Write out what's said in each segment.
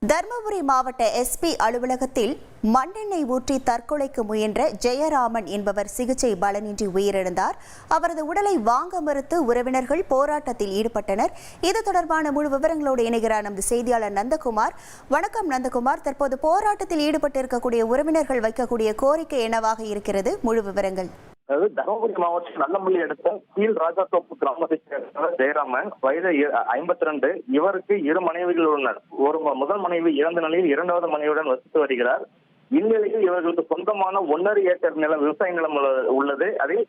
தர்மபுரி மாவட்ட எஸ்பி அலுவலகத்தில் மண்ணெண்ணெய் ஊற்றி தற்கொலைக்கு முயன்ற ஜெயராமன் என்பவர் சிகிச்சை பலனின்றி உயிரிழந்தார். அவரது உடலை வாங்க மறுத்து உறவினர்கள் போராட்டத்தில் ஈடுபட்டனர். இது தொடர்பான முழு விவரங்களோடு இணைகிறார் நமது செய்தியாளர் நந்தகுமார். வணக்கம் நந்தகுமார். தற்போது போராட்டத்தில் ஈடுபட்டிருக்கக்கூடிய உறவினர்கள் வைக்கக்கூடிய கோரிக்கை என்னவாக இருக்கிறது? முழு விவரங்கள். தர்மபுரி மாவட்டம் நல்லமல்லி அடுத்த கீழ் ராஜாத்தோப்பு கிராமத்தை சேர்ந்த ஜெயராமன், வயது 52. இவருக்கு 2 மனைவிகள் உள்ளனர். முதல் மனைவி இறந்த நிலையில் 2வது மனைவியுடன் வசித்து வருகிறார். இந்நிலையில் இவர்களுக்கு சொந்தமான 1.5 ஏக்கர் நிலம், விவசாய நிலம் உள்ளது. அதை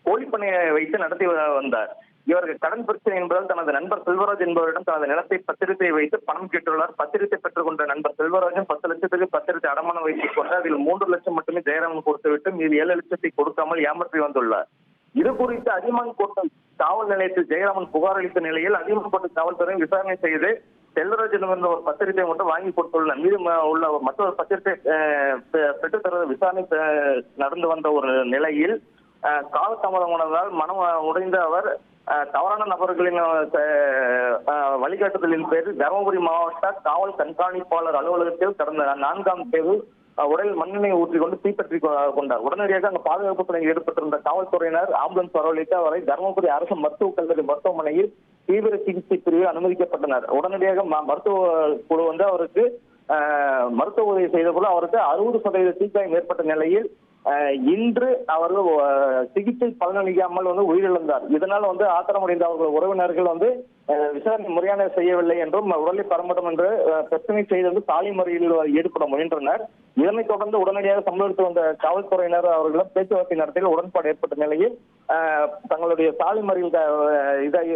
கோழிப்பண்ணையை வைத்து நடத்தி வந்தார். இவருக்கு கடன் பிரச்சனை என்பதால் தனது நண்பர் செல்வராஜ் என்பவரிடம் தனது நிலத்தை பத்திரத்தை வைத்து பணம் கேட்டுள்ளார். பத்திரத்தை பெற்றுக் கொண்ட நண்பர் செல்வராஜன் 10 லட்சத்துக்கு பத்திரத்தை அடமானம் வைத்துக் கொண்டு அதில் 3 லட்சம் மட்டுமே ஜெயராமன் கொடுத்துவிட்டு மீது 7 லட்சத்தை கொடுக்காமல் ஏமாற்றி வந்துள்ளார். இது குறித்து அதியமான் கோட்டை காவல் நிலையத்தில் ஜெயராமன் புகார் அளித்த நிலையில் அதியமான் கோட்டை காவல்துறை விசாரணை செய்து செல்வராஜனிடம் ஒரு பத்திரத்தை மட்டும் வாங்கி கொடுத்துள்ளனர். மீது உள்ள மற்றொரு பத்திரத்தை பெற்றுத்தர விசாரணை நடந்து வந்த ஒரு நிலையில் காலதாமதமானதால் மனம் உடைந்த அவர் தவறான நபர்களின் வழிகாட்டுதலின் பேரில் தருமபுரி மாவட்ட காவல் கண்காணிப்பாளர் அலுவலகத்தில் கடந்த 4ஆம் தேதி உடலில் மண்ணெண்ணெய் ஊற்றிக்கொண்டு தீப்பற்றி கொண்டார். உடனடியாக அங்கு பாதுகாப்பு பணியில் ஈடுபட்டிருந்த காவல்துறையினர் ஆம்புலன்ஸ் வரவழைத்து அவரை தருமபுரி அரசு மருத்துவக் கல்லூரி மருத்துவமனையில் தீவிர சிகிச்சை பிரிவில் அனுமதிக்கப்பட்டனர். உடனடியாக மருத்துவ குழு வந்து அவருக்கு மருத்துவ உதவி செய்த போது அவருக்கு 60% தீக்காயம் ஏற்பட்ட நிலையில் இன்று அவர்கள் சிகிச்சை பலனளிக்காமல் உயிரிழந்தார். இதனால் ஆத்திரமடைந்த அவர்கள் உறவினர்கள் விசாரணை முறையான செய்யவில்லை என்றும் உடலை பெறப்படும் என்று பிரச்சனை செய்து சாலை முறையில் ஈடுபட முயன்றனர். இதனைத் தொடர்ந்து உடனடியாக சம்பவத்து வந்த காவல்துறையினர் அவர்களும் பேச்சுவார்த்தை நடத்தியில் உடன்பாடு ஏற்பட்ட நிலையில் தங்களுடைய சாலை முறையில் இதை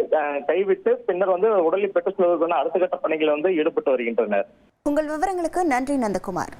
கைவிட்டு பின்னர் உடலை பெற்றுச் செல்வதற்கான அடுத்த கட்ட பணிகள் ஈடுபட்டு வருகின்றனர். உங்கள் விவரங்களுக்கு நன்றி நந்தகுமார்.